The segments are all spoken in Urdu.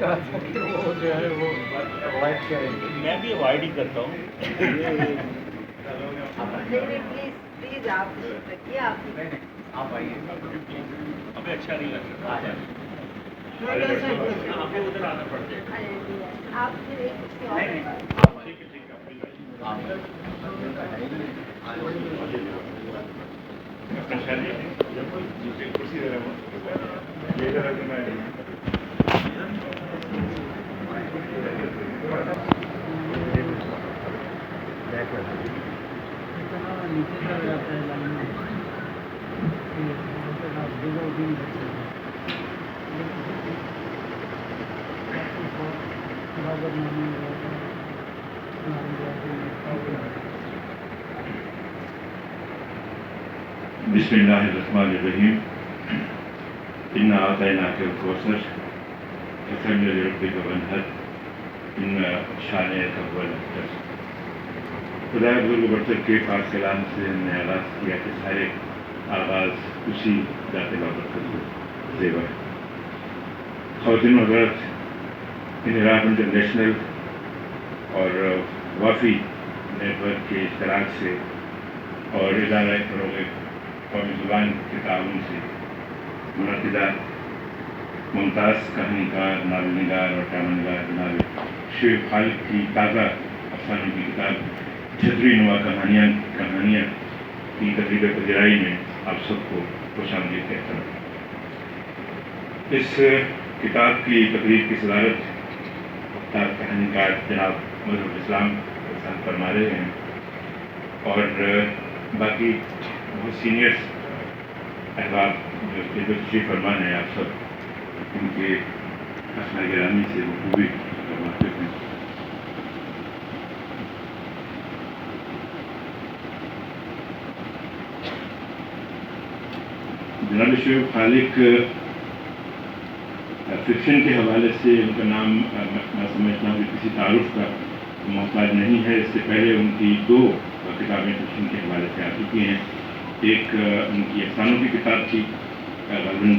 کہا تھا کہ وہ جو ہے وہ اوائڈ کریں گے. میں بھی اوائڈ ہی کرتا ہوں. پلیز آپ رکھیے. آپ آئیے. ہمیں اچھا نہیں لگتا. ہمیں ادھر آنا پڑتا ہے. آپ پھر ایک بسم اللہ الرحمن الرحیم. انا اعطیناک الکوثر فصل لربک وانحر ان شانئک هو الابتر. خدا بزرگ برتر کے پاک کلام سے ہم نے آغاز کیا کہ سارے آغاز اسی ذات بابرکت کو زیبا ہے. خواتین و حضرات، انحراف انٹرنیشنل اور وافی نیٹ ورک کے اشتراک سے اور ادارہ فروغ قومی زبان کے تعاون سے منعقدہ ممتاز کہانی کار، ناول نگار اور ڈرامہ نگار جناب شعیب خالق کی تازہ افسانے کی کتاب چھتری نما کہانیاں کی تقریب پذیرائی میں آپ سب کو خوش آمدید کہتا ہوں. اس کتاب کی تقریب کی صدارت مختار کہانی کار جناب مظہر اسلام فرما رہے ہیں اور باقی بہت سینئرس احباب جو تشریف فرما ہیں، آپ سب ان کے اسماء گرامی سے بخوبی واقف ہیں. جناب شعیب خالق فکشن کے حوالے سے ان کا نام میں سمجھتا ہوں کہ کسی تعارف کا محتاج نہیں ہے. اس سے پہلے ان کی 2 کتابیں فکشن کے حوالے سے آ چکی ہیں. ایک ان کی افسانوں کی کتاب تھی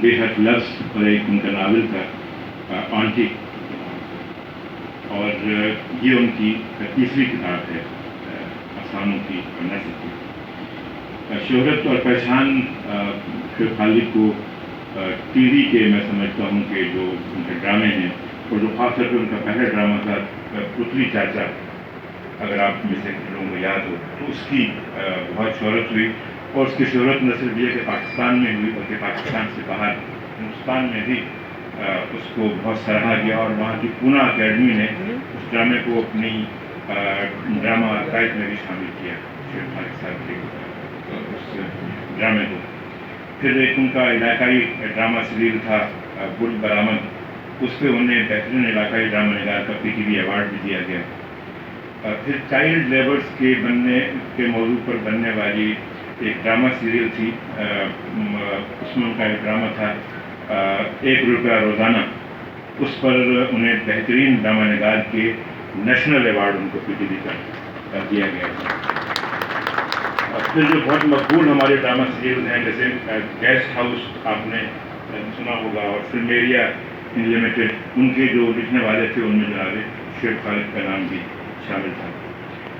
بے حد لفظ، اور ایک ان کا ناول تھا آنٹی، اور یہ ان کی تیسری کتاب ہے افسانوں کی نثر کی. شہرت اور پہچان شعیب خالق کو ٹی وی کے میں سمجھتا ہوں کہ جو ان کے ڈرامے ہیں، اور جو خاص طور پہ ان کا پہلا ڈرامہ تھا پتلی چاچا، اگر آپ میں سے لوگوں کو یاد ہو تو اس کی بہت شہرت ہوئی. اور اس کی شہرت نہ صرف یہ کہ پاکستان میں ہوئی بلکہ پاکستان سے باہر ہندوستان میں بھی اس کو بہت سراہا گیا، اور وہاں کی پونا اکیڈمی نے اس ڈرامے کو اپنی ڈرامہ آرکائیو میں بھی شامل کیا، شعیب خالق صاحب کے اس ڈرامے کو. پھر ایک ان کا علاقائی ڈرامہ سیریل تھا گل برآمد، اس پہ انہیں بہترین علاقائی ڈرامہ نگار کا PTV ایوارڈ بھی دیا گیا. پھر چائلڈ لیبرس کے موضوع پر بننے والی ایک ڈرامہ سیریل تھی، اس میں ان کا ایک ڈرامہ تھا 1 روپیہ روزانہ، اس پر انہیں بہترین ڈرامہ نگار کے نیشنل ایوارڈ ان کو PTV کا دیا گیا تھا. پھر جو بہت مقبول ہمارے ڈرامہ سیریل ہیں جیسے گیسٹ ہاؤس آپ نے سنا ہوگا، اور فلمیریا انلمیٹڈ، ان کے جو لکھنے والے تھے ان میں جناب شعیب خالق کا نام بھی شامل تھا.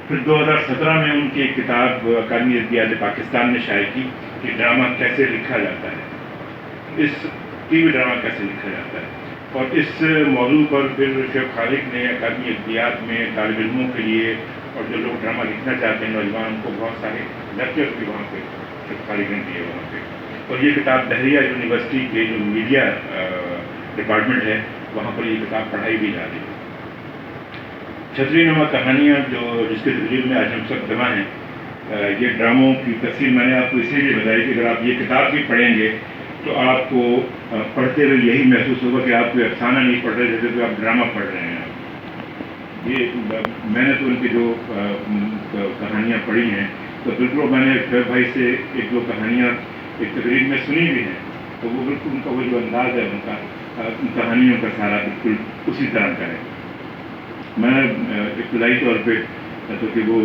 پھر 2017 میں ان کی ایک کتاب اکادمی ادبیات پاکستان نے شائع کی کہ ڈرامہ کیسے لکھا جاتا ہے، اس TV ڈرامہ کیسے لکھا جاتا ہے. اور اس موضوع پر پھر شعیب خالق نے اکادمی ادبیات میں طالب علموں کے لیے اور جو لوگ ڈرامہ لکھنا چاہتے ہیں نوجوان، ان کو بہت سارے لیکچر بھی وہاں پہ شعیب خالق نے دیے وہاں پہ. اور یہ کتاب دہریہ یونیورسٹی کے جو میڈیا ڈپارٹمنٹ ہے وہاں پر یہ کتاب پڑھائی بھی جاتی ہے. چھتری نما کہانیاں جس کے تقریب میں آج ہم سب جمع ہیں، یہ ڈراموں کی تفصیل میں نے آپ کو اسی لیے بتائی کہ اگر آپ یہ کتاب بھی پڑھیں گے تو آپ کو پڑھتے ہوئے یہی محسوس ہوگا کہ آپ کوئی افسانہ نہیں پڑھ رہے جیسے کہ آپ ڈرامہ پڑھ رہے ہیں. یہ میں نے تو ان کی جو کہانیاں پڑھی ہیں تو بالکل میں نے شعیب بھائی سے 1-2 کہانیاں ایک تقریب میں سنی بھی ہیں، تو وہ بالکل ان کا وہ جو انداز ہے ان کا کہانیوں کا سارا بالکل اسی طرح کا ہے. میں ابتدائی طور پہ تو کہ وہ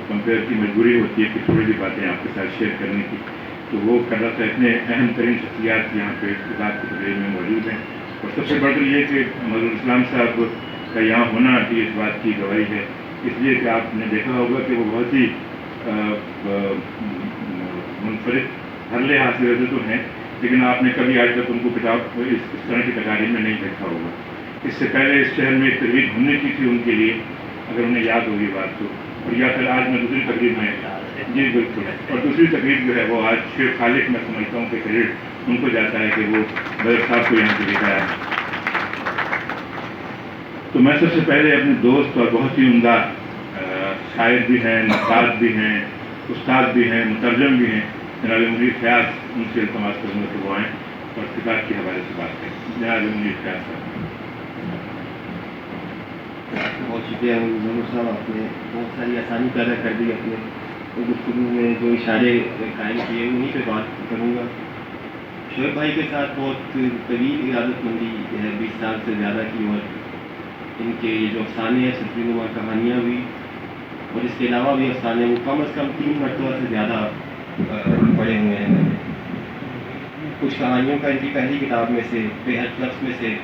کمپیئر کی مجبوری ہوتی ہے کہ تھوڑی سی باتیں آپ کے ساتھ شیئر کرنے کی، تو وہ کر رہا تھا. اتنے اہم ترین شخصیات یہاں پہ کتاب کی تقریر میں موجود ہیں، اور سب سے بڑھ کر یہ کہ مظہر اسلام صاحب کا یہاں ہونا بھی اس بات کی گواہی ہے، اس لیے کہ آپ نے دیکھا ہوگا کہ وہ بہت ہی منفرد ہر لحاظ سے ویسے تو ہیں، لیکن آپ نے کبھی آج تک ان کو کتاب اس طرح کی تقاریر میں نہیں دیکھا ہوگا۔ اس سے پہلے اس شہر میں ایک تقریب ہونے کی تھی ان کے لیے، اگر انہیں یاد ہوگی بات تو، اور یا پھر آج میں دوسری تقریب میں، جی بالکل، اور دوسری تقریب جو ہے وہ آج شیر خالق میں سمجھتا ہوں کہ کریڈٹ ان کو جاتا ہے کہ وہ بدر صاحب کو یہاں سے لے کر آیا۔ تو میں سب سے پہلے اپنے دوست اور بہت ہی عمدہ شاعر بھی ہیں، نقاد بھی ہیں، استاد بھی ہیں، مترجم بھی ہیں، جناب منیر فیاض، ان سے التماس کروں گا کہ وہ آئیں اور کتاب کے حوالے سے بات کریں۔ جناب منیر فیاض صاحب۔ بہت شکریہ ظہور صاحب، آپ نے بہت ساری آسانی پیدا کر دی اپنے گفتگو میں، جو اشارے قائم کیے انہیں پہ بات کروں گا۔ شعیب بھائی کے ساتھ بہت طویل ارادت مندی ہے، 20 سال سے زیادہ کی، اور ان کے یہ جو افسانے ہیں، چھتری نما کہانیاں بھی، اور اس کے علاوہ بھی افسانے وہ کم از کم 3 مرتبہ سے زیادہ پڑھے ہوئے ہیں میں نے۔ کچھ کہانیوں کا ان کی پہلی کتاب میں سے، بے حد لفظ میں سے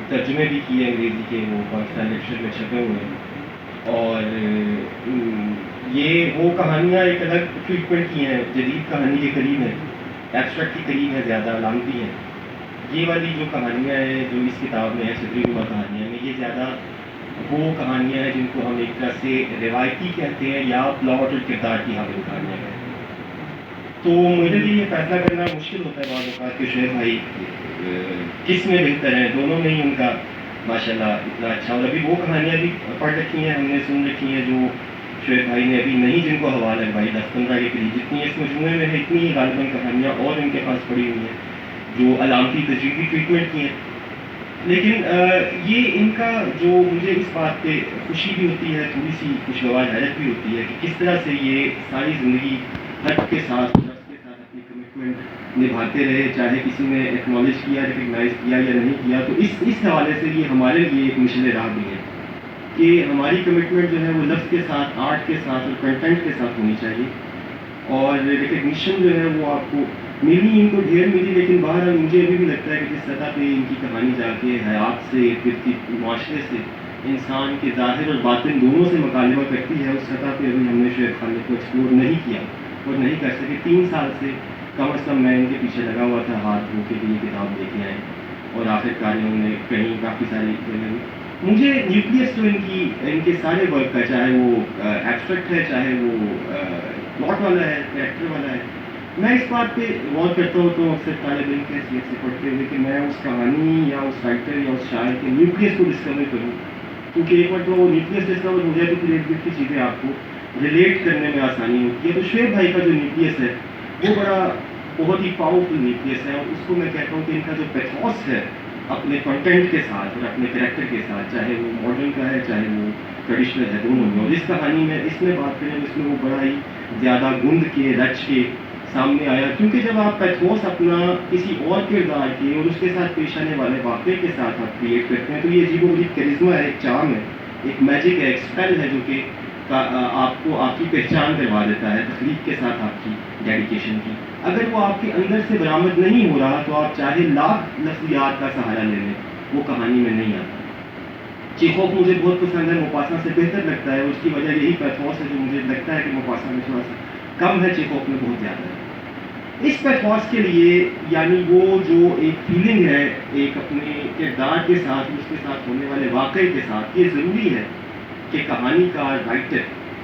ترجمے بھی کیے انگریزی کے، وہ پاکستان لٹریچر میں چھپے ہوئے ہیں، اور یہ وہ کہانیاں ایک الگ ٹریٹمنٹ کی ہیں، جدید کہانی کے قریب ہیں، ایبسٹریکٹ کے قریب ہیں، زیادہ علامتی ہیں۔ یہ والی جو کہانیاں ہیں جو اس کتاب میں ہیں، چھتری نما کہانیاں میں، یہ زیادہ وہ کہانیاں ہیں جن کو ہم ایک طرح سے روایتی کہتے ہیں یا پلاٹ اور کردار کی حامل کہانیاں کہتے ہیں۔ تو میرے لیے یہ فیصلہ کرنا مشکل ہوتا ہے بعض اوقات کہ شعیب بھائی کس میں بہتر ہیں، دونوں میں ہی ان کا ماشاءاللہ اتنا اچھا، اور ابھی وہ کہانیاں بھی پڑھ رکھی ہیں، ہم نے سن رکھی ہیں جو شعیب بھائی نے ابھی نہیں جن کو حوالہ ہے بھائی 10-15 کے قریب، جتنی اس مجموعے میں ہے اتنی ہی غالباً کہانیاں اور ان کے پاس پڑی ہوئی ہیں جو علامتی تجربی ٹریٹمنٹ کی ہیں۔ لیکن یہ ان کا جو مجھے اس بات پہ خوشی بھی ہوتی ہے، تھوڑی سی خوشگوار حیرت بھی ہوتی ہے کہ کس طرح سے یہ ساری زندگی حق کے ساتھ اپنی کمٹمنٹ نبھاتے رہے، چاہے کسی نے ایکنالج کیا، ریکگنائز کیا یا نہیں کیا۔ تو اس حوالے سے یہ ہمارے لیے ایک مشعل راہ بھی ہے کہ ہماری کمٹمنٹ جو ہے وہ لفظ کے ساتھ، آرٹ کے ساتھ اور کنٹینٹ کے ساتھ ہونی چاہیے، اور ریکگنیشن جو ہے وہ آپ کو ملی، ان کو ڈھیر ملی، لیکن بہرحال مجھے ابھی بھی لگتا ہے کہ جس سطح پہ ان کی کہانی جا کے حیات سے، ارد گرد معاشرے سے، انسان کے ظاہر اور باطن دونوں سے مکالمہ کرتی ہے، اس سطح پہ ابھی ہم نے شعیب خالق کو ایکسپلور نہیں کیا اور نہیں کر سکے۔ 3 سال سے کم از کم میں ان کے پیچھے لگا ہوا تھا، ہاتھ دھو کے بھی یہ کتاب لے کے آئے، اور آخرکار انہوں نے کہیں کافی ساری جگہ مجھے نیوکلیس تو ان کے سارے ورک کا، چاہے وہ ایبسٹریکٹ ہے، چاہے وہ پلاٹ والا ہے، کریکٹر والا ہے، میں اس بات پہ غور کرتا ہوں تو اکثر طالب علم کی حیثیت سے پڑھتے ہوئے کہ میں اس کہانی یا اس رائٹر یا اس شاعر کے نیوکلیس کو ڈسکور کروں، کیونکہ ایک بار تو وہ نیوکلیس ڈسکور ہو جائے تو پھر ارد گرد کی چیزیں آپ کو ریلیٹ کرنے میں آسانی ہوتی ہے۔ تو شعیب بھائی کا جو نیوکلیس ہے وہ بہت ہی پاورفل نیوکلیس ہے، اور اس کو میں کہتا ہوں کہ ان کا جو پیتھوس ہے اپنے کنٹینٹ کے ساتھ اور اپنے کریکٹر کے ساتھ، چاہے وہ ماڈرن کا ہے چاہے وہ ٹریڈیشنل ہے، دونوں میں، اور اس کہانی میں اس میں بات کریں اس میں وہ بڑا ہی زیادہ گند کے رچ کے سامنے آیا، کیونکہ جب آپ پیتھوس اپنا کسی اور کردار کے اور اس کے ساتھ پیش آنے والے واقعے کے ساتھ آپ کریٹ کرتے ہیں تو یہ عجیب و غریب کرزمہ ہے، ایک چارم ہے، ایک میجک ہے، ایک اسپیل ہے جو کہ آپ کو آپ کی پہچان کروا دیتا ہے تخلیق کے ساتھ آپ کی ڈیڈیکیشن کی۔ اگر وہ آپ کے اندر سے برآمد نہیں ہو رہا تو آپ چاہے لاکھ لفظیات کا سہارا لے لیں وہ کہانی میں نہیں آتا۔ چیخوف مجھے بہت پسند ہے، موپاسا سے بہتر لگتا ہے، اور اس کی وجہ یہی پیتھوس ہے جو مجھے لگتا ہے کہ موپاسا میں تھوڑا سا کم ہے، چیخوف میں بہت زیادہ ہے۔ اس پیتھوس کے لیے یعنی وہ جو ایک فیلنگ ہے ایک اپنے کردار کے ساتھ، اس کے ساتھ ہونے والے واقعے کے ساتھ، یہ ضروری ہے کہ کہانی کا رائٹر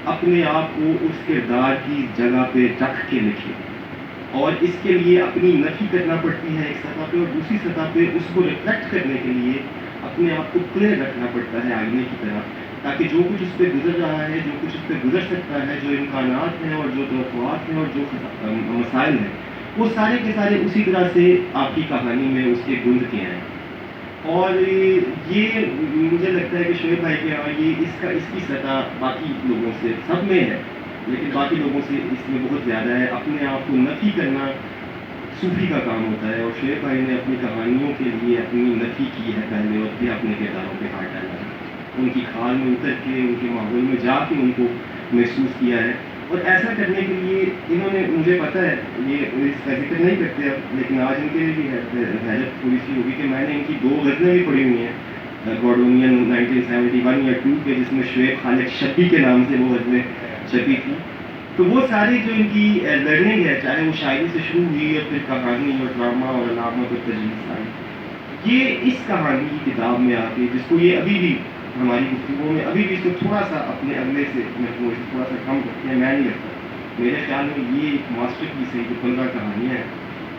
اپنے آپ کو اس کردار کی جگہ پہ رکھ کے لکھے، اور اس کے لیے اپنی نفی کرنا پڑتی ہے ایک سطح پہ، اور دوسری سطح پہ اس کو ریفلیکٹ کرنے کے لیے اپنے آپ کو کلیئر رکھنا پڑتا ہے آئینے کی طرح، تاکہ جو کچھ اس پہ گزر رہا ہے، جو کچھ اس پہ گزر سکتا ہے، جو امکانات ہیں اور جو توقعات ہیں اور جو مسائل ہیں، وہ سارے کے سارے اسی طرح سے آپ کی کہانی میں اس کے گند کے ہیں۔ اور یہ مجھے لگتا ہے کہ شعیب بھائی کے یہ اس کی سطح باقی لوگوں سے سب میں ہے، لیکن باقی لوگوں سے اس میں بہت زیادہ ہے۔ اپنے آپ کو نفی کرنا صوفی کا کام ہوتا ہے، اور شعیب بھائی نے اپنی کہانیوں کے لیے اپنی نفی کی ہے پہلے، اور پھر اپنے کرداروں پہ ہاتھ ڈالا ہے، ان کی کھال میں اتر کے، ان کے ماحول میں جا کے ان کو محسوس کیا ہے، اور ایسا کرنے کے لیے انہوں نے، مجھے پتہ ہے یہ اس کا ذکر نہیں کرتے اب، لیکن آج ان کے لیے بھی حیرت تھوڑی سی ہوگی کہ میں نے ان کی 2 غزلیں بھی پڑھی ہوئی ہیں گوڈونین 1971 یا 2 کے، جس میں شعیب خالق شبی کے نام سے وہ غزلیں چھپی تھی. تو وہ ساری جو ان کی لرننگ ہے، چاہے وہ شاعری سے شروع ہوئی اور پھر کہانی اور ڈرامہ اور علامت اور تجویز آئی، یہ اس کہانی کی کتاب میں آ کے، جس کو یہ ابھی بھی ہماری گفتگو میں ابھی بھی اس کو تھوڑا سا اپنے اگلے سے محفوظ تھوڑا سا کم کرتے ہیں، میں نہیں لگتا. میرے خیال میں یہ ایک ماسٹر پیس ہے، جو 15 کہانیاں ہیں،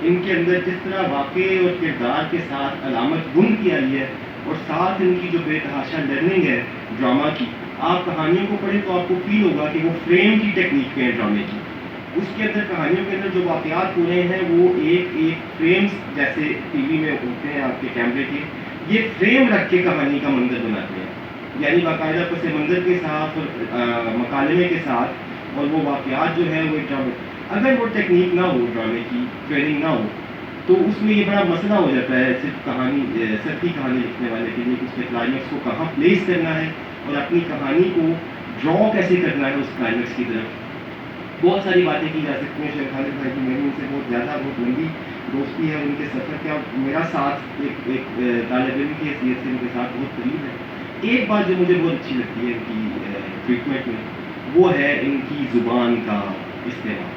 ان کے اندر جس طرح واقعے اور کردار کے ساتھ علامت گم کی آئی ہے، اور ساتھ ان کی جو بے تحاشا لرننگ ہے ڈرامہ کی. آپ کہانیوں کو پڑھیں تو آپ کو فیل ہوگا کہ وہ فریم کی ٹیکنیک پہ ہیں ڈرامے کی. اس کے اندر کہانیوں کے اندر جو واقعات ہو رہے ہیں وہ ایک فریمز جیسے ٹی وی میں ہوتے ہیں آپ کے کیمرے کے، یہ فریم رکھ کے کہانی کا منظر بناتے ہیں، یعنی باقاعدہ پس منظر کے ساتھ اور مکالمے کے ساتھ، اور وہ واقعات جو ہے وہ ایک ڈرامے. اگر وہ ٹیکنیک نہ ہو، ڈرامے کی ٹریننگ نہ ہو، تو اس میں یہ بڑا مسئلہ ہو جاتا ہے صرف کی کہانی لکھنے والے کے لیے کہ اس کے کلائمیکس کو کہاں پلیس کرنا ہے اور اپنی کہانی کو ڈرا کیسے کرنا ہے اس کلائمیکس کی طرف. بہت ساری باتیں کی جا سکتی ہیں. شیخ خالد بھائی کی میری ان سے بہت زیادہ بہت لمبی دوستی ہے، ان کے سفر کا میرا ساتھ ایک طالب علم کی حیثیت سے ان کے ساتھ بہت قریب ہے. ایک بات جو مجھے بہت اچھی لگتی ہے ان کی ٹریٹمنٹ میں، وہ ہے ان کی زبان کا استعمال.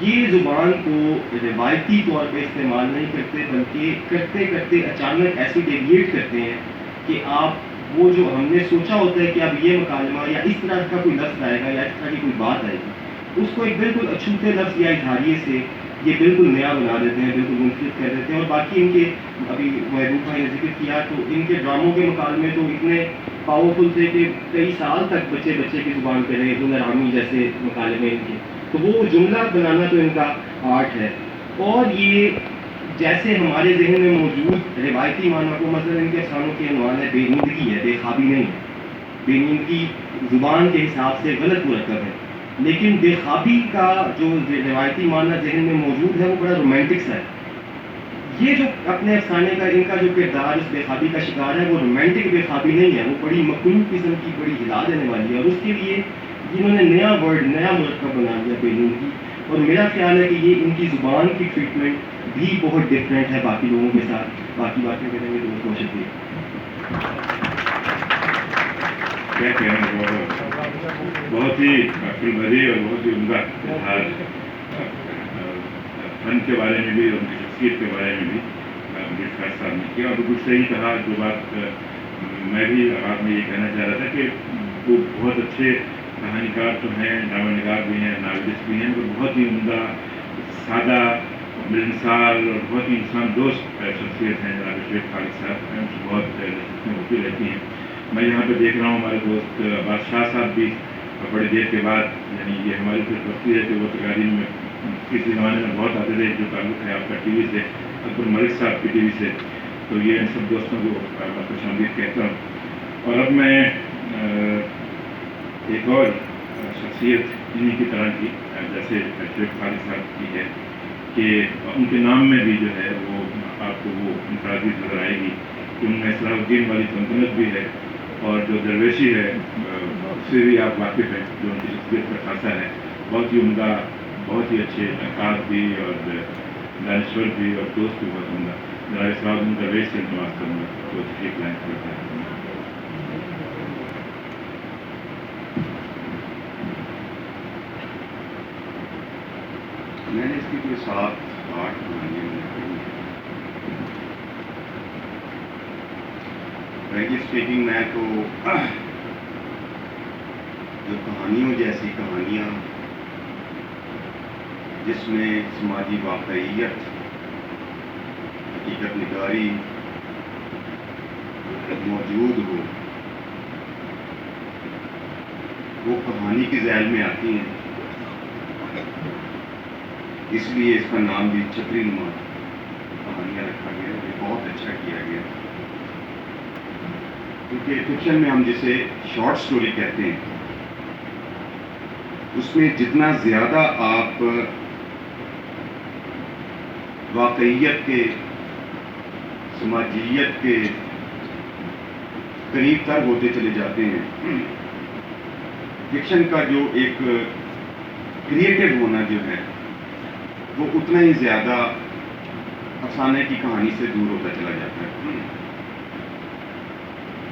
یہ زبان کو روایتی طور پہ استعمال نہیں کرتے، بلکہ کرتے کرتے اچانک ایسے ڈیویٹ کرتے ہیں کہ آپ وہ جو ہم نے سوچا ہوتا ہے کہ اب یہ مکالمہ یا اس طرح کا کوئی لفظ آئے گا یا اس طرح کی کوئی بات آئے گی، اس کو ایک بالکل اچھوتے لفظ یا اظہاریے سے یہ بالکل نیا بنا دیتے ہیں، بالکل منفرد کر دیتے ہیں. اور باقی ان کے ابھی محبوب بھائی نے ذکر کیا تو ان کے ڈراموں کے مکالمے تو اتنے پاورفل تھے کہ کئی سال تک بچے کی زبان پہ رہے. ہنر عامی جیسے مکالمے ان کے، تو وہ جملہ بنانا تو ان کا آرٹ ہے. اور یہ جیسے ہمارے ذہن میں موجود روایتی معنی کو، مثلا ان کے افسانوں کے عنوان ہے بے نیندگی ہے، بے خوابی نہیں ہے. بے نیندگی زبان کے حساب سے غلط مرکب ہے، لیکن بے خوابی کا جو روایتی معنی ذہن میں موجود ہے وہ بڑا رومانٹک سا ہے. یہ جو اپنے افسانے کا ان کا جو کردار اس بے خوابی کا شکار ہے، وہ رومانٹک بے خوابی نہیں ہے، وہ بڑی مخلوق قسم کی، بڑی ہلا دینے والی ہے. اور اس کے لیے جنہوں نے نیا ورڈ، نیا مرکب بنا دیا بے نیندگی. اور میرا خیال ہے کہ یہ ان کی زبان کی ٹریٹمنٹ بھی بہت ڈفرینٹ ہے باقی لوگوں کے ساتھ. باقی باتیں کریں گے تو بہت شکریہ. کیا کہنا، بہت ہی عقل بھری اور بہت ہی عمدہ اظہار فن کے بارے میں بھی اور ان کی شخصیت کے بارے میں بھی گلفار صاحب نے کیا. اور بالکل صحیح کہا. جو بات میں بھی آپ میں یہ کہنا چاہ رہا تھا کہ وہ بہت اچھے کہانی کار تو ہیں، ڈرامہ نگار بھی ہیں، ناولسٹ بھی ہیں، وہ بہت ہی عمدہ، سادہ، ملنسار اور بہت ہی انسان دوست شخصیت ہیں. جناب شیخ خالد صاحب ان سے بہت دلچسپیاں ہوتی رہتی ہیں. میں یہاں پہ دیکھ رہا ہوں ہمارے دوست بادشاہ صاحب بھی بڑی دیر کے بعد، یعنی یہ ہماری خوش بختی ہے کہ وہ تقاریر میں کسی زمانے میں بہت آتے تھے. جو تعلق ہے آپ کا ٹی وی سے، اکبر ملک صاحب کی ٹی وی سے، تو یہ ان سب دوستوں کو میں خوش آمدید کہتا ہوں. اور اب میں ایک اور شخصیت انہیں کی طرح کی جیسے شیخ خالد صاحب کی ہے کہ ان کے نام میں بھی جو ہے وہ آپ کو وہ انفرادیت نظر آئے گی کہ ان میں صلاح الدین والی سلطنت بھی ہے، اور جو درویشی ہے اس سے بھی آپ واقف ہیں، جو ان کی شخصیت کا خاصہ ہے. بہت ہی عمدہ، بہت ہی اچھے نقاد بھی اور دانشور بھی اور دوست بھی بہت عمدہ. جناب صلاح الدین درویش سے التماس کروں گا تو تشریف لائیں کرتا ہے. میں نے اس کی کوئی 7-8 کہانیاں پڑھی ہیں. فرینکلی اسپیکنگ، میں تو جو کہانیوں جیسی کہانیاں جس میں سماجی واقعیت، حقیقت نگاری موجود ہو، وہ کہانی کی ذیل میں آتی ہیں. اس لیے اس کا نام بھی چھتری نما کہانیاں رکھا گیا. یہ بہت اچھا کیا گیا، کیونکہ فکشن میں ہم جسے شارٹ سٹوری کہتے ہیں، اس میں جتنا زیادہ آپ واقعیت کے، سماجیت کے قریب تر ہوتے چلے جاتے ہیں. فکشن کا جو ایک کریٹو ہونا جو ہے وہ اتنا ہی زیادہ افسانے کی کہانی سے دور ہوتا چلا جاتا ہے.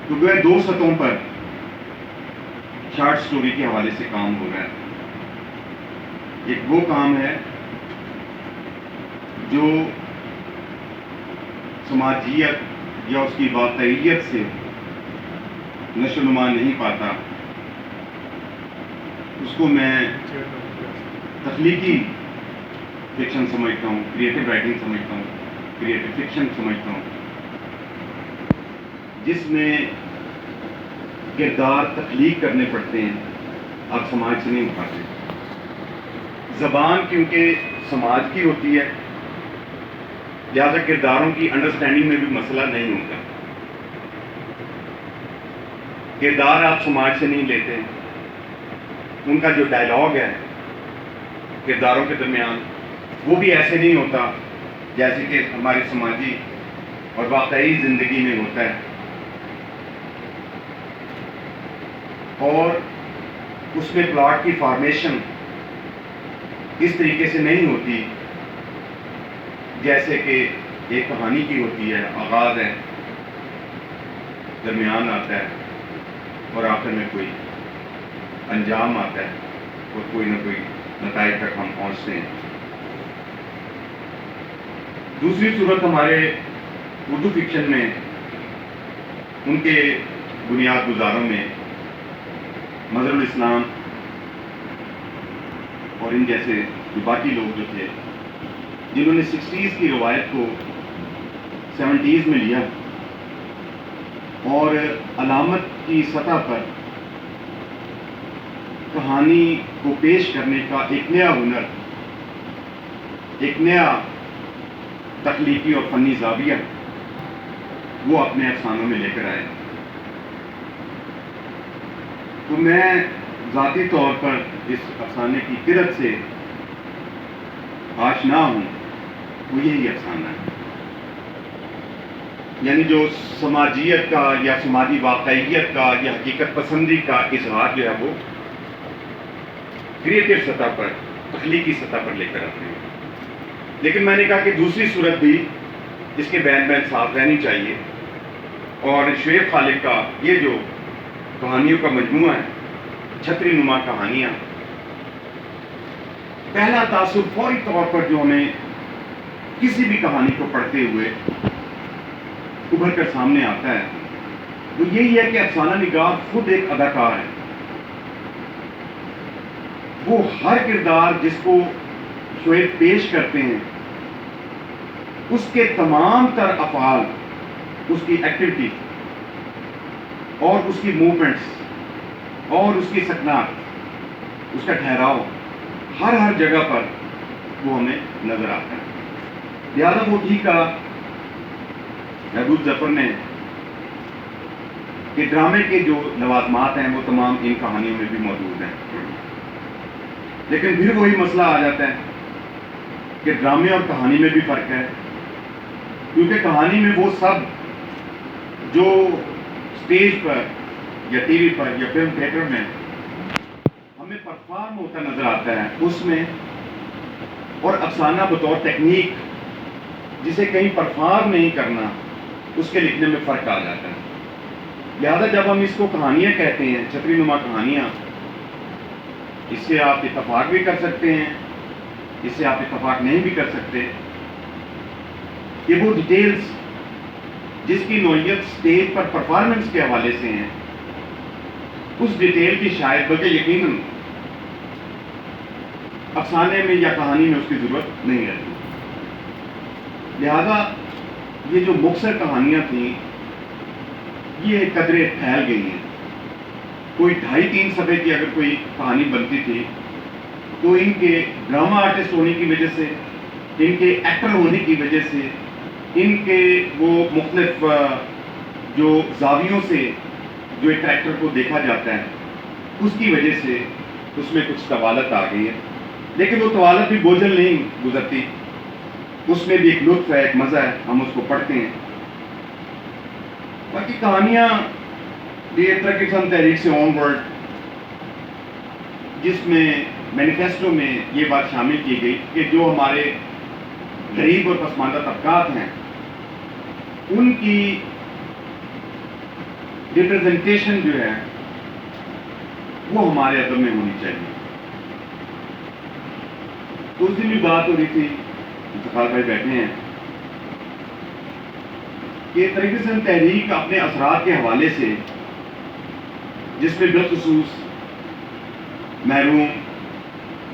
تو گویا 2 سطحوں پر شارٹ سٹوری کے حوالے سے کام ہو رہا ہے. ایک وہ کام ہے جو سماجیت یا اس کی واقعیت سے نشو و نما نہیں پاتا، اس کو میں تخلیقی فکشن سمجھتا ہوں، کریٹو رائٹنگ سمجھتا ہوں، کریٹو فکشن سمجھتا ہوں، جس میں کردار تخلیق کرنے پڑتے ہیں، آپ سماج سے نہیں اٹھاتے. زبان کیونکہ سماج کی ہوتی ہے، لہذا کرداروں کی انڈرسٹینڈنگ میں بھی مسئلہ نہیں ہوتا. کردار آپ سماج سے نہیں لیتے، ان کا جو ڈائلاگ ہے کرداروں کے درمیان وہ بھی ایسے نہیں ہوتا جیسے کہ ہماری سماجی اور واقعی زندگی میں ہوتا ہے، اور اس میں پلاٹ کی فارمیشن اس طریقے سے نہیں ہوتی جیسے کہ ایک کہانی کی ہوتی ہے. آغاز ہے، درمیان آتا ہے اور آخر میں کوئی انجام آتا ہے اور کوئی نہ کوئی نتائج تک ہم پہنچتے ہیں. دوسری صورت ہمارے اردو فکشن میں ان کے بنیاد گزاروں میں مظہر الاسلام اور ان جیسے جو باقی لوگ جو تھے جنہوں نے 60s کی روایت کو 70s میں لیا اور علامت کی سطح پر کہانی کو پیش کرنے کا ایک نیا ہنر، ایک نیا تخلیقی اور فنی زاویہ وہ اپنے افسانوں میں لے کر آئے. تو میں ذاتی طور پر اس افسانے کی قدرت سے آشنا ہوں، وہ یہی افسانہ ہے. یعنی جو سماجیت کا یا سماجی واقعیت کا یا حقیقت پسندی کا اظہار جو ہے وہ کریٹو سطح پر، تخلیقی سطح پر لے کر آتے ہیں. لیکن میں نے کہا کہ دوسری صورت بھی اس کے بین بین ساتھ رہنی چاہیے، اور شعیب خالق کا یہ جو کہانیوں کا مجموعہ ہے، چھتری نما کہانیاں، پہلا تاثر فوری طور پر جو ہمیں کسی بھی کہانی کو پڑھتے ہوئے ابھر کر سامنے آتا ہے وہ یہی ہے کہ افسانہ نگار خود ایک اداکار ہے. وہ ہر کردار جس کو شعیب پیش کرتے ہیں اس کے تمام تر افعال، اس کی ایکٹیویٹی اور اس کی موومنٹس اور اس کی سکنات، اس کا ٹھہراؤ ہر جگہ پر وہ ہمیں نظر آتا ہے. لہٰذا وہ ٹھیک کہا محبوب ظفر نے کہ ڈرامے کے جو لوازمات ہیں وہ تمام ان کہانیوں میں بھی موجود ہیں. لیکن پھر وہی مسئلہ آ جاتا ہے کہ ڈرامے اور کہانی میں بھی فرق ہے، کیونکہ کہانی میں وہ سب جو اسٹیج پر یا ٹی وی پر یا فلم تھیٹر میں ہمیں پرفارم ہوتا نظر آتا ہے اس میں، اور افسانہ بطور ٹیکنیک جسے کہیں پرفارم نہیں کرنا، اس کے لکھنے میں فرق آ جاتا ہے. لہذا جب ہم اس کو کہانیاں کہتے ہیں، چھتری نما کہانیاں، اس سے آپ اتفاق بھی کر سکتے ہیں، اس سے آپ اتفاق نہیں بھی کر سکتے. یہ وہ ڈیٹیلز جس کی نوعیت اسٹیج پر پرفارمنس کے حوالے سے ہیں، اس ڈیٹیل کی شاید بلکہ یقیناً افسانے میں یا کہانی میں اس کی ضرورت نہیں رہتی. لہذا یہ جو مختصر کہانیاں تھیں یہ قدرے پھیل گئی ہیں. کوئی 2.5-3 صفحے کی اگر کوئی کہانی بنتی تھی تو ان کے ڈرامہ آرٹسٹ ہونے کی وجہ سے، ان کے ایکٹر ہونے کی وجہ سے، ان کے وہ مختلف جو زاویوں سے جو ایک کریکٹر کو دیکھا جاتا ہے اس کی وجہ سے اس میں کچھ طوالت آ گئی ہے. لیکن وہ طوالت بھی بوجھل نہیں گزرتی، اس میں بھی ایک لطف ہے، ایک مزہ ہے، ہم اس کو پڑھتے ہیں. باقی کہانیاں یہ ترقی پسند تحریک سے آن ورڈ، جس میں مینیفیسٹو میں یہ بات شامل کی گئی کہ جو ہمارے غریب اور پسماندہ طبقات ہیں ان کی ریپرزنٹیشن جو ہے وہ ہمارے ادب میں ہونی چاہیے. تو اس دن بھی بات ہو رہی تھی، انتقال بھائی بیٹھے ہیں، کہ تحریک سند تحریک اپنے اثرات کے حوالے سے جس میں بالخصوص محروم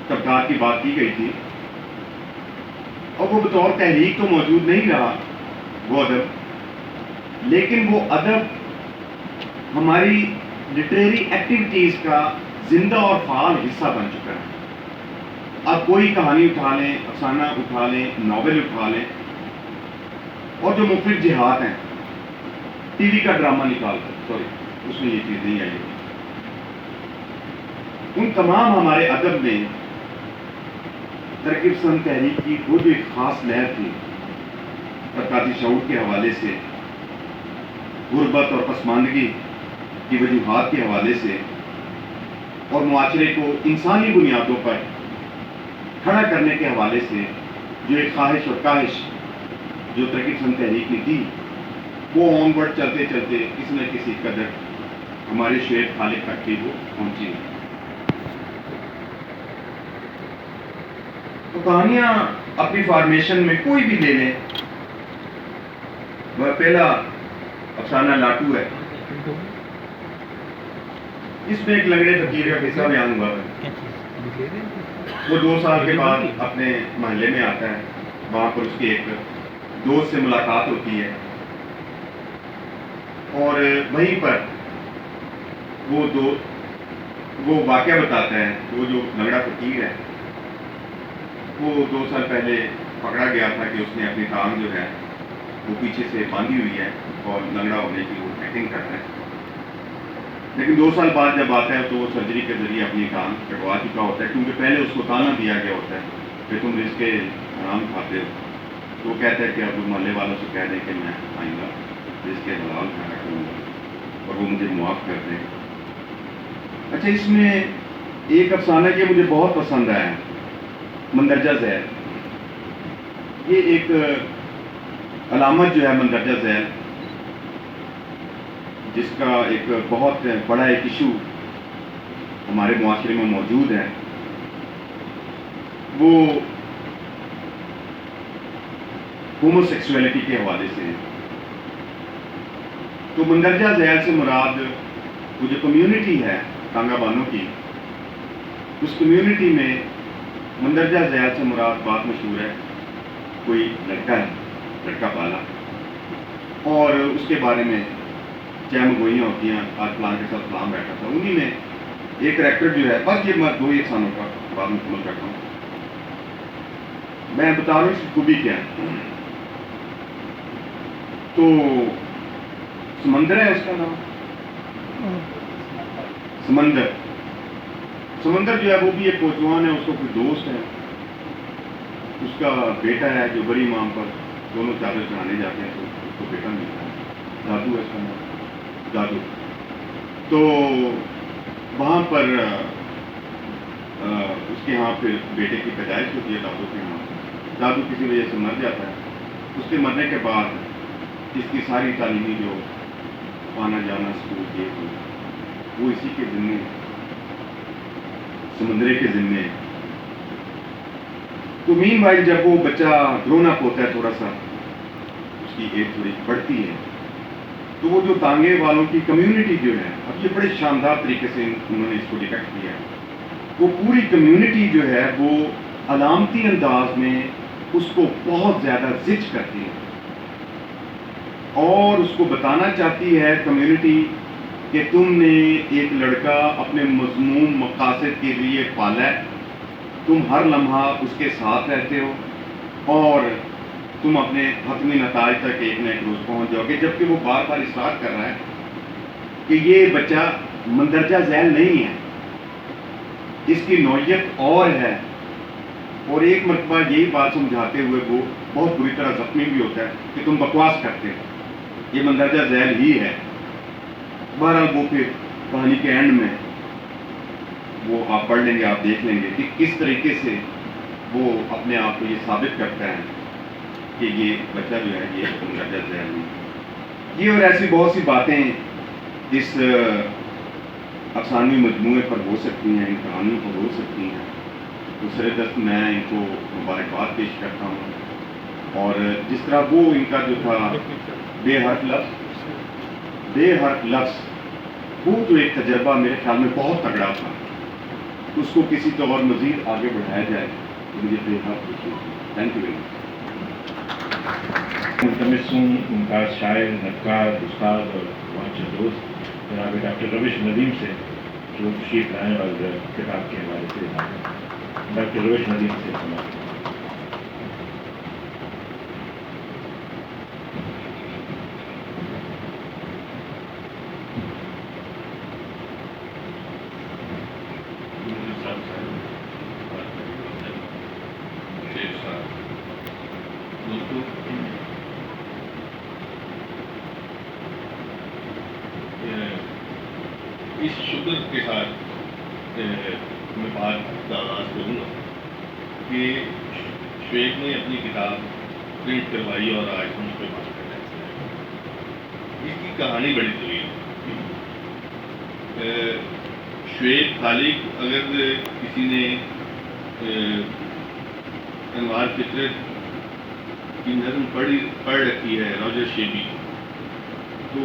طبقات کی بات کی گئی تھی، اور وہ بطور تحریک تو موجود نہیں رہا وہ ادب، لیکن وہ ادب ہماری لٹریری ایکٹیویٹیز کا زندہ اور فعال حصہ بن چکا ہے. آپ کوئی کہانی اٹھا لیں، افسانہ اٹھا لیں، ناول اٹھا لیں، اور جو مفید جہاد ہیں، ٹی وی کا ڈرامہ نکال کر، سوری اس میں یہ چیز نہیں آئی، ان تمام ہمارے ادب میں ترکیب پسند تحریک کی وہ جو ایک خاص لہر تھی طبقاتی شعور کے حوالے سے، غربت اور پسماندگی کی وجوہات کے حوالے سے، اور معاشرے کو انسانی بنیادوں پر کھڑا کرنے کے حوالے سے جو ایک خواہش اور کاہش جو ترقی پسند تحریک نے دی، وہ آن ورڈ چلتے چلتے کسی نہ کسی قدر ہمارے شعیب خالق تک بھی وہ پہنچی. تو کہانیاں اپنی فارمیشن میں کوئی بھی لے لیں، وہ پہلا افسانہ لاٹو ہے، اس میں ایک لنگڑے فقیر کا قصہ بیان ہوا ہے. وہ 2 سال کے بعد اپنے محلے میں آتا ہے، وہاں پر اس کے ایک دوست سے ملاقات ہوتی ہے، اور وہیں پر وہ واقعہ بتاتا ہے. وہ جو لنگڑا فقیر ہے وہ 2 سال پہلے پکڑا گیا تھا کہ اس نے اپنی ٹانگ جو ہے وہ پیچھے سے باندھی ہوئی ہے اور لنگڑا ہونے کی وہ ایکٹنگ کر رہا ہے. لیکن 2 سال بعد جب آتا ہے تو وہ سرجری کے ذریعے اپنی ٹانگ کٹوا چکا ہوتا ہے، کیونکہ پہلے اس کو تانا دیا گیا ہوتا ہے کہ تم رزق حرام کھاتے ہو. تو وہ کہتا ہے کہ اب محلے والوں سے کہہ دیں کہ میں آئندہ رزق حلال کھانا کروں گا اور وہ مجھے معاف کر دیں. اچھا، اس میں ایک افسانہ یہ مجھے بہت پسند آیا، مندرجہ ذیل. یہ ایک علامت جو ہے مندرجہ ذیل، جس کا ایک بہت بڑا ایک ایشو ہمارے معاشرے میں موجود ہے، وہ ہومو سیکسولیٹی کے حوالے سے ہے. تو مندرجہ ذیل سے مراد وہ جو کمیونٹی ہے ٹانگا بانوں کی، اس کمیونٹی میں مندرجہ ذیل سے مراد بات مشہور ہے، کوئی لڑکا ہے، لڑکا پالا، اور اس کے بارے میں چیم گوئیاں ہوتی ہیں. آج فلان کے ساتھ فلان بیٹھا تھا، انہی میں ایک کریکٹر جو ہے، بس یہ میں 2 افسانوں کا بعد مکمل کرتا ہوں. میں بتا رہا ہوں اس کی خوبی کیا ہے. تو سمندر ہے اس کا نام، سمندر جو ہے وہ بھی ایک کوچوان ہے، اس کو کوئی دوست ہے، اس کا بیٹا ہے جو بڑی امام پر دونوں چادر چڑھانے جاتے ہیں، تو اس کو بیٹا ملتا ہے، دادو ہے اس کا نام، دادو. تو وہاں پر اس کے ہاں پھر بیٹے کی پیدائش ہوتی ہے دادو کے ہاں. دادو کسی وجہ سے مر جاتا ہے. اس کے مرنے کے بعد اس کی ساری تعلیمی جو آنا جانا اسکول کے وہ اسی کے ذمے، سمندرے کے ذمے. تو مین بھائی جب وہ بچہ گرون اپ ہوتا ہے، تھوڑا سا اس کی ایج تھوڑی بڑھتی ہے، تو وہ جو تانگے والوں کی کمیونٹی جو ہے، اب یہ بڑے شاندار طریقے سے انہوں نے اس کو ڈپیکٹ کیا ہے. وہ پوری کمیونٹی جو ہے وہ علامتی انداز میں اس کو بہت زیادہ زچ کرتی ہے اور اس کو بتانا چاہتی ہے کمیونٹی کہ تم نے ایک لڑکا اپنے مذموم مقاصد کے لیے پالا ہے، تم ہر لمحہ اس کے ساتھ رہتے ہو اور تم اپنے حتمی نتائج تک ایک نہ ایک روز پہنچ جاؤ گے. جبکہ وہ بار بار اصرار کر رہا ہے کہ یہ بچہ مندرجہ ذیل نہیں ہے، اس کی نوعیت اور ہے. اور ایک مرتبہ یہی بات سمجھاتے ہوئے وہ بہت بری طرح زخمی بھی ہوتا ہے کہ تم بکواس کرتے ہو، یہ مندرجہ ذیل ہی ہے. بہرحال وہ پھر کہانی کے اینڈ میں وہ آپ پڑھ لیں گے، آپ دیکھ لیں گے کہ کس طریقے سے وہ اپنے آپ کو یہ ثابت کرتا ہے کہ یہ بچہ جو ہے یہ مجدد ہے. یہ اور ایسی بہت سی باتیں اس افسانوی مجموعے پر ہو سکتی ہیں، ان کہانیوں پر ہو سکتی ہیں. تو سر دست میں ان کو مبارکباد پیش کرتا ہوں. اور جس طرح وہ ان کا جو تھا بے حرف لفظ وہ جو ایک تجربہ میرے خیال میں بہت تگڑا تھا، اس کو کسی طور مزید آگے بڑھایا جائے تو مجھے بے حد خوشی ہوتی ہے. Thank you very much. ملتمس ہوں ممتاز شاعر، نقاد، استاد اور معاشر دوست جناب ڈاکٹر روش ندیم سے جو تشریف لائیں اور کتاب کے حوالے سے ڈاکٹر روش ندیم سے سماعت. اس شکر کے ساتھ میں بات کا آغاز کروں گا کہ شعیب نے اپنی کتاب پرنٹ کروائی اور آج ہم اس پہ بات کر رہے ہیں. اس کی کہانی بڑی طویل ہے. شعیب خالق اگر کسی نے انوار فطرت کی نظم پڑھ رکھی ہے راجر شیبی، تو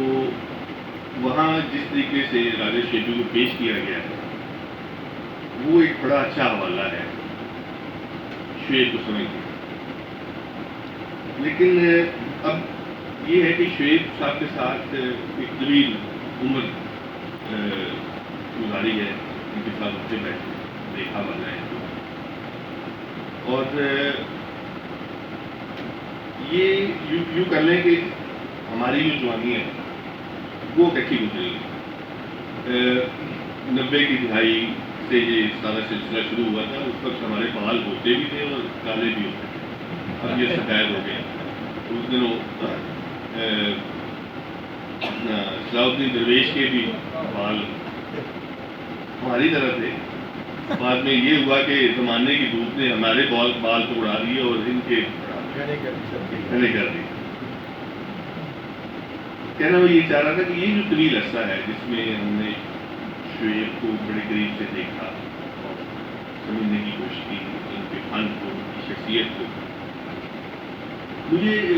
وہاں جس طریقے سے راجر شیبی کو پیش کیا گیا ہے وہ ایک بڑا اچھا حوالہ ہے شعیب کو سمجھنے. لیکن اب یہ ہے کہ شعیب صاحب کے ساتھ ایک طویل عمر گزاری ہے، ان کے ساتھ اٹھے بیٹھے دیکھا والا ہے. اور یہ یوں کر لیں کہ ہماری جو جوانی ہے وہ کٹھی گزری. 90 کی دہائی سے یہ سارا سلسلہ شروع ہوا تھا. اس وقت ہمارے بال ہوتے بھی تھے اور کالے بھی ہوتے تھے. اب یہ سفید ہو گئے. اس دنوں صلاح الدین درویش کے بھی بال ہماری طرح تھے. بعد میں یہ ہوا کہ زمانے کی دھوپ نے ہمارے بال تو اڑا دیے اور ان کے گھنے کر دیے. کہنا میں یہ چاہ رہا تھا کہ یہ جو طویل عرصہ ہے جس میں ہم نے شعیب کو بڑے قریب سے دیکھا اور سمجھنے کی کوشش کی، ان کے فن کو، ان کی شخصیت کو، مجھے ان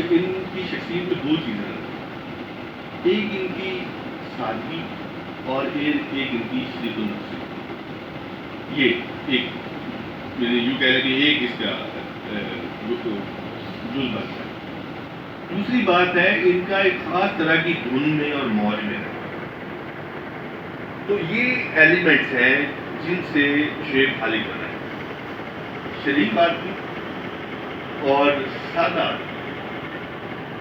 کی شخصیت میں دو چیزیں نظر. ایک ان کی سادگی اور ایک ان کی شدت النفس. یہ ایک یوں کہہ رہے کہ ایک اس کا جزو ہے. دوسری بات ہے ان کا ایک خاص طرح کی دھن میں اور موج میں ہے. تو یہ ایلیمنٹس ہیں جن سے شعیب خالق بنا ہے. شریف آدمی اور سادہ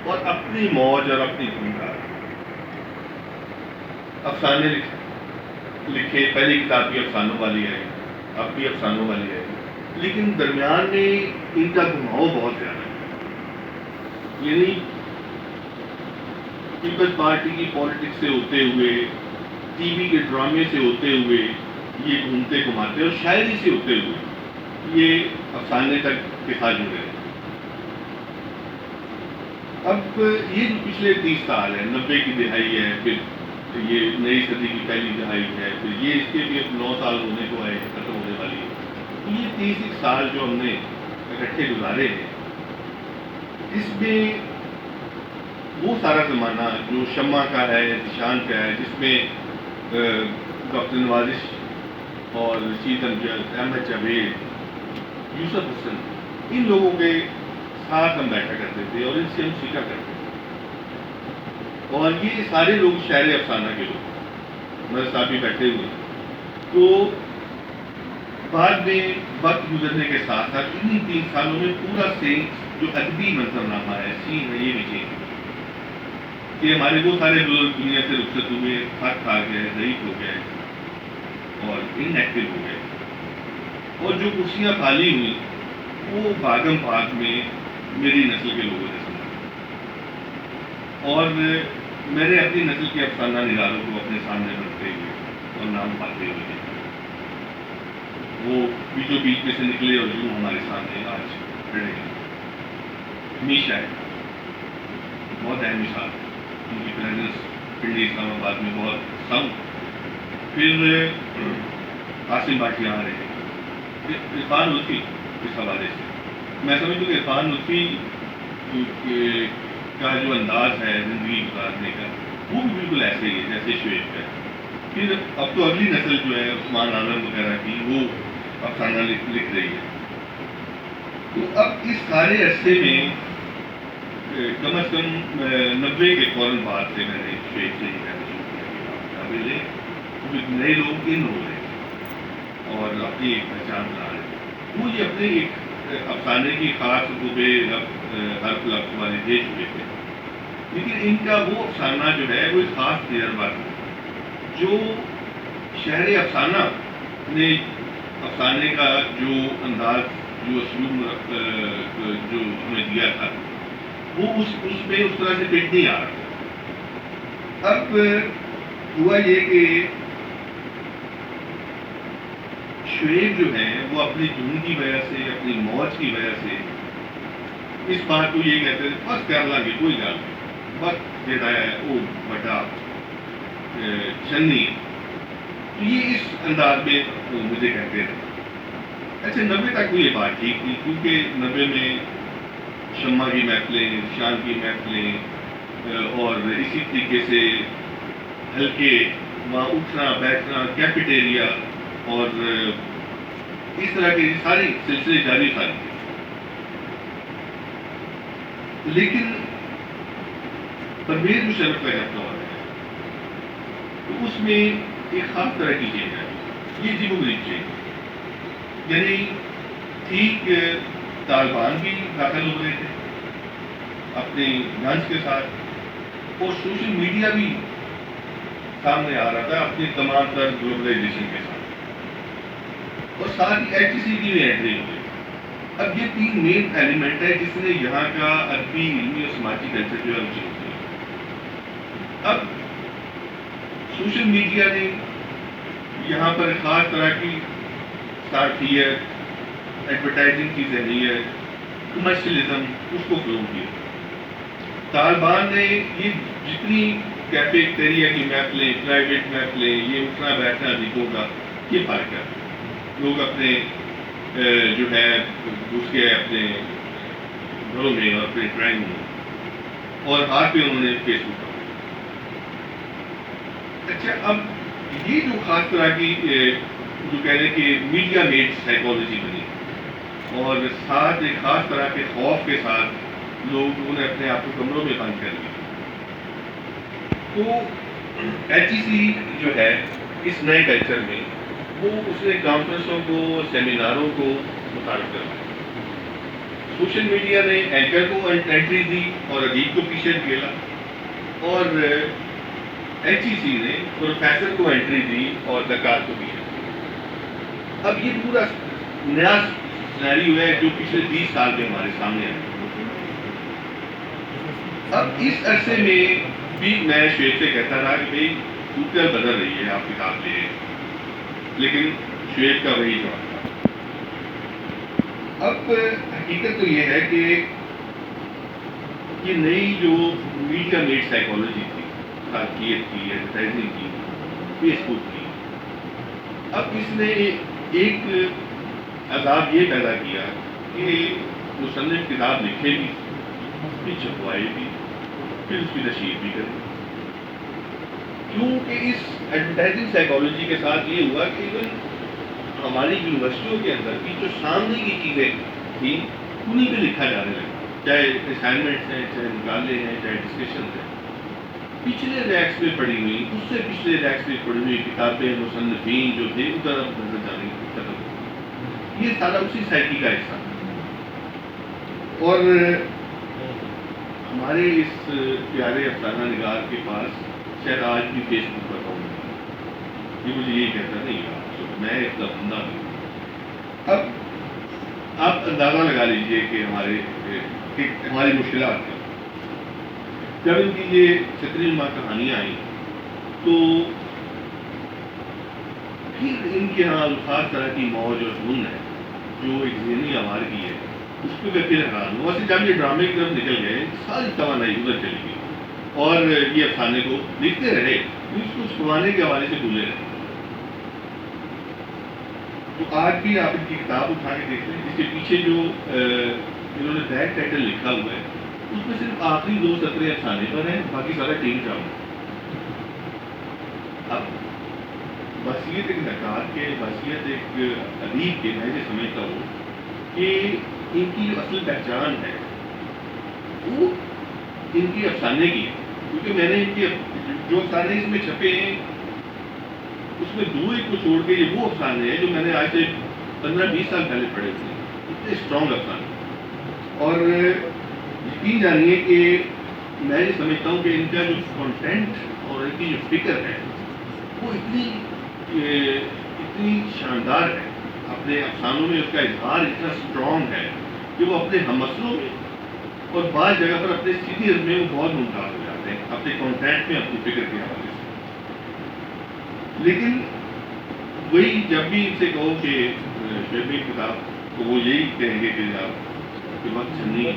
اور اپنی موج اور اپنی دھن کا. افسانے لکھے، پہلی کتاب بھی افسانوں والی ہے، اب بھی افسانوں والی ہے، لیکن درمیان میں ان کا گھماؤ بہت زیادہ ہے. یعنی پیپلز پارٹی کی پالیٹکس سے ہوتے ہوئے، ٹی وی کے ڈرامے سے ہوتے ہوئے یہ گھومتے گھماتے اور شاعری سے ہوتے ہوئے یہ افسانے تک کے ساتھ جڑے ہیں. اب یہ جو پچھلے 30 سال ہے، 90 کی دہائی ہے، پھر یہ نئی صدی کی پہلی دہائی ہے، پھر یہ اس کے بھی 9 سال ہونے کو آئے، ختم ہونے والی ہے. تو یہ 30 سال جو ہم نے اکٹھے گزارے ہیں، اس میں وہ سارا زمانہ جو شمع کا ہے، ذیشان کا ہے، جس میں ڈاکٹر نوازش اور رشید امجد، احمد جاوید، یوسف حسن، ان لوگوں کے ساتھ ہم بیٹھا کرتے تھے اور ان سے ہم سیکھا کرتے تھے. اور یہ سارے لوگ شاعر افسانہ کے لوگ ہمارے ساتھ بھی بیٹھے ہوئے. تو بعد میں وقت گزرنے کے ساتھ ساتھ انہیں 3 سالوں میں پورا جو ادبی منظرنامہ ہے، سین ہے، یہ بھی چینج کہ ہمارے وہ سارے بزرگ دنیا سے رخصت ہوئے، تھک کھا گئے، ضعیف ہو گئے اور ان ایکٹیو ہو گئے. اور جو کرسیاں خالی ہوئیں وہ بھاگم بھاگ میں میری نسل کے لوگوں نے سنبھالی. اور میں نے اپنی نسل کے افسانہ نگاروں کو اپنے سامنے رکھتے ہوئے اور نام پاتے ہوئے دیکھا. وہ بیچوں بیچ میں سے نکلے اور یوں ہمارے سامنے آج کھڑے ہیں. ہمیشہ ہے بہت اہم مثال ہے ان کی پریزنس پنڈی اسلام آباد میں بہت کم. پھر قاسم باقی آ رہے ہیں. عرفان لطفی اس حوالے سے میں سمجھتا ہوں کہ عرفان لطفی کا جو انداز ہے زندگی گزارنے کا وہ بھی بالکل ایسے ہی ہے جیسے شعیب کا. پھر اب تو اگلی نسل جو ہے عثمان عالم وغیرہ کی وہ افسانہ لکھ رہی ہے. تو اب اس سارے عرصے میں کم از کم 90 کے فوراً بعد سے میں نے شعیب سے یہ کہنا شروع کیا کہ کچھ نئے لوگ ان ہو رہے ہیں اور اپنی ایک پہچان بنا رہے ہیں. وہ یہ اپنے ایک افسانے کی خاص صوبے حرف لفظ والے دے چکے تھے, لیکن ان کا وہ افسانہ جو ہے وہ ایک خاص تجربہ تھا جو شہر افسانہ نے افسانے کا جو انداز جو اسلوب جو ہمیں دیا تھا وہ اس میں اس طرح سے فٹ نہیں آ رہا تھا. اب ہوا یہ کہ شعیب جو ہیں وہ اپنی جنون کی وجہ سے اپنی موج کی وجہ سے اس بات کو یہ کہتے ہیں بس کر لیں گے کوئی گل نہیں بس دیتا ہے وہ بڑا چنی. تو یہ اس انداز میں مجھے کہتے تھے. اچھا 90 تک وہ یہ بات ٹھیک تھی کیونکہ 90 میں شمع کی محفلیں شان کی محفلیں اور اسی طریقے سے ہلکے وہاں اٹھنا بیٹھنا کیفیٹیریا اور اس طرح کے سارے سلسلے جاری ساری تھے. لیکن پرویز مشرف کا جب دور ہے تو اس میں ایک خاص طرح کی چیز ہے, یہ عجیب و غریب چیز. یعنی ٹھیک طالبان بھی داخل ہو رہے تھے اپنے لنچ کے ساتھ اور سوشل میڈیا بھی سامنے آ رہا تھا اپنے تمام تر گلوبلائزیشن کے ساتھ اور ساتھ ہی ایچ سی کی بھی انٹری ہوئی. اب یہ تین مین ایلیمنٹ ہے جس نے یہاں کا عربی علمی اور سماجی کلچر جو ہے وہ چینج کیا. اب سوشل میڈیا نے یہاں پر خاص طرح کی صارفیت, ایڈورٹائزنگ کی ذہنیت, کمرشلزم اس کو فروغ دیا. طالبان نے یہ جتنی کیفیٹیریا کی محفلیں پرائیویٹ محفلیں یہ اٹھنا بیٹھنا دیکھوں کا یہ فرق ہے. لوگ اپنے جو ہے گھس کے اپنے گھروں میں اور اپنے ڈرائنگ میں اور ہاتھ پہ انہوں نے فیس بک کا. اچھا اب یہ جو خاص طرح کی جو کہہ رہے کہ میڈیا میڈ سائیکالوجی بنی اور ساتھ ایک خاص طرح کے خوف کے ساتھ لوگ انہیں اپنے آپ کو کمروں میں بند کر دیا. تو ایچ ای سی جو ہے اس نئے کلچر میں وہ اس نے کانفرنسوں کو سیمیناروں کو متعارف کروایا. سوشل میڈیا نے اینکر کو انٹری دی اور ادیب کو پیچھے ڈھیلا اور ایچ ای سی نے پروفیسر کو انٹری دی اور دکار کو پیچھے. اب یہ پورا نیا سینیریو ہے جو پچھلے 20 سال میں ہمارے سامنے آیا. اب اس عرصے میں بھی میں شعیب سے کہتا رہا کہ بھائی صورتحال بدل رہی ہے آپ کتاب لیں, لیکن شعیب کا وہی جواب تھا. اب حقیقت تو یہ ہے کہ یہ نئی جو میڈیا میڈ سائیکالوجی تھی, خالقیت کی, ایڈورٹائزنگ کی, فیس بک کی, اب اس نے ایک عذاب یہ پیدا کیا کہ مصنف کتاب لکھے بھی پھر چھپوائے بھی پھر اس کی نشر بھی کرے. کیونکہ اس ایڈورٹائزنگ سائیکالوجی کے ساتھ یہ ہوا کہ ایون ہماری یونیورسٹیوں کے اندر کی جو سامنے کی چیزیں تھیں انہیں پہ لکھا جانے لگا, چاہے اسائنمنٹس ہیں, چاہے مقالے ہیں, چاہے ڈسکشنز ہیں. پچھلے ریکس پہ پڑھی ہوئی, اس سے پچھلے ریکس پہ پڑھی ہوئی کتابیں مصنفین جو تھے ان طرف نظر جانے کی ختم. یہ سارا اسی سائیکی کا حصہ تھا. اور ہمارے اس پیارے افسانہ نگار کے پاس شاید آج بھی فیس بک پر ہوں, یہ مجھے یہی کہتا نہیں یار میں ایک بندہ ہوں. اب آپ اندازہ لگا لیجئے کہ ہماری مشکلات ہیں. جب ان کی یہ چھتری نما کہانیاں آئیں تو پھر ان کے ہاں خاص طرح کی موج اور فنون ہے جو ایک ذہنی آوارگی ہے، اس پہ میں پھر حیران ہوں. ویسے جب یہ ڈرامے کی طرف نکل گئے ساری توانائی ادھر چلی گئی اور یہ افسانے کو لکھتے رہے، اس کو چھپانے کے حوالے سے بھولے رہے. تو آج بھی آپ ان کی کتاب اٹھا کے دیکھ لیں، جس کے پیچھے جو انہوں نے بیک ٹائٹل لکھا ہوا ہے اس میں صرف آخری 2 سطریں افسانے پر ہیں، باقی سارا ٹیم ڈرامہ. اب بحثیت ایک نقاد کے، بحثیت ایک ادیب کے، میں یہ سمجھتا ہوں کہ ان کی جو اصل پہچان ہے وہ ان کی افسانے کی ہے. کیونکہ میں نے ان کے جو افسانے اس میں چھپے ہیں اس میں 2 ایک کو چھوڑ کے یہ وہ افسانے ہیں جو میں نے آج سے 15-20 سال پہلے پڑھے تھے. اتنے اسٹرانگ افسانے. اور یقین جانیے کہ میں یہ سمجھتا ہوں کہ ان کا جو کانٹینٹ اور ان کی جو فکر ہے وہ اتنی شاندار ہے، اپنے افسانوں میں اس کا اظہار اتنا اسٹرانگ ہے کہ وہ اپنے ہم مسلوں میں اور بعض جگہ پر اپنے سیریز میں وہ بہت ممتاز ہو جاتے ہیں اپنے کانٹینٹ میں، اپنی فکر کے حوالے سے. لیکن وہی جب بھی ان سے کہو کہ شعیب کی کتاب تو وہ یہی کہیں گے کہ آپ کے وقت نہیں ہے.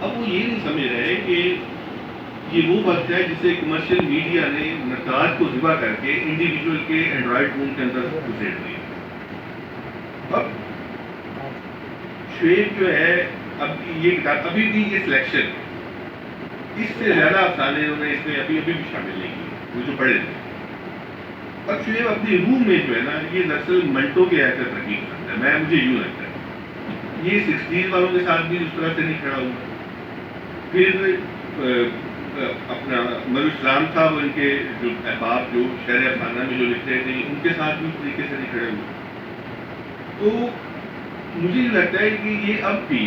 اب وہ یہ نہیں سمجھ رہے کہ یہ وہ وقت ہے جسے کمرشل میڈیا نے نقاد کو ذبح کر کے انڈیویجول کے اینڈرائڈ فون کے اندر گھسیٹ دیا. اب شعیب جو ہے اب یہ کتاب ابھی بھی یہ سلیکشن اس سے زیادہ افسانے انہوں نے اس میں ابھی بھی شامل نہیں کیے وہ جو پڑھے تھے. اب شعیب اپنی روح میں جو ہے نا یہ دراصل منٹو کے ایسے ترقی کرتا ہے. مجھے یوں لگتا ہے یہ 60s والوں کے ساتھ بھی اس طرح سے نہیں کھڑا ہوا. پھر اپنا مروی اسلام صاحب ان کے جو احباب جو شہر افسانہ میں جو لکھتے تھے ان کے ساتھ بھی اس طریقے سے نہیں کھڑے ہوئے. تو مجھے یہ لگتا ہے کہ یہ اب بھی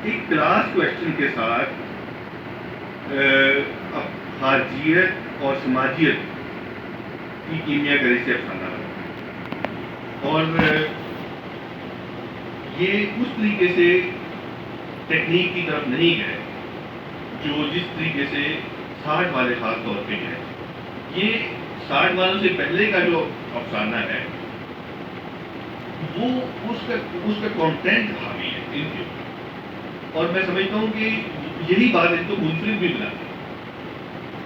ایک کلاس کوشچن کے ساتھ خارجیت اور سماجیت کی کیمیا گری سے افسانہ رہا. اور یہ اس طریقے سے ٹیکنیک کی طرف نہیں گئے جو جس طریقے سے 60 والے خاص طور پہ ہیں. یہ 60 والوں سے پہلے کا جو افسانہ ہے وہ اس کا کانٹینٹ حاوی ہے ان کے اوپر. اور میں سمجھتا ہوں کہ یہی بات ان کو منفرد بھی بناتی ہے.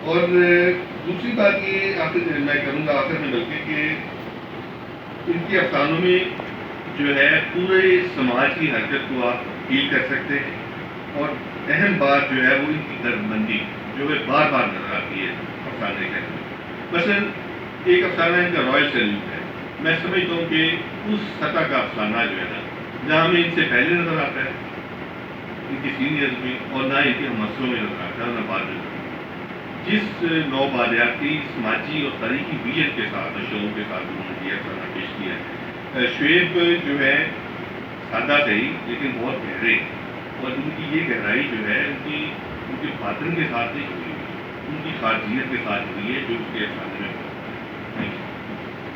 اور دوسری بات یہ آخر میں کروں گا آخر میں بلکہ کہ ان کے افسانوں میں جو ہے پورے سماج کی حرکت کو آپ فیل کر سکتے ہیں. اور اہم بات جو ہے وہ ان کی درد جو ہے بار بار نظر آتی ہے افسانے کے اندر. مثلاً ایک افسانہ ان کا رائل سیلیوٹ ہے. میں سمجھتا ہوں کہ اس سطح کا افسانہ جو ہے نا نہ ہمیں ان سے پہلے نظر آتا ہے ان کی سینئرز میں اور نہ ان کے مسئلوں میں نظر آتا ہے نہ بعد میں. جس نو بادیاتی سماجی اور تاریخی ویژن کے ساتھ شعور کے ساتھ انہوں نے یہ افسانہ پیش کیا ہے. شعیب جو ہے سادہ صحیح لیکن بہت گہرے اور ان کی یہ گہرائی جو ہے ان کے باطن کے ساتھ نہیں ہوئی، ان کی خارجیت کے ساتھ ہوئی ہے جو اس کے افسانے میں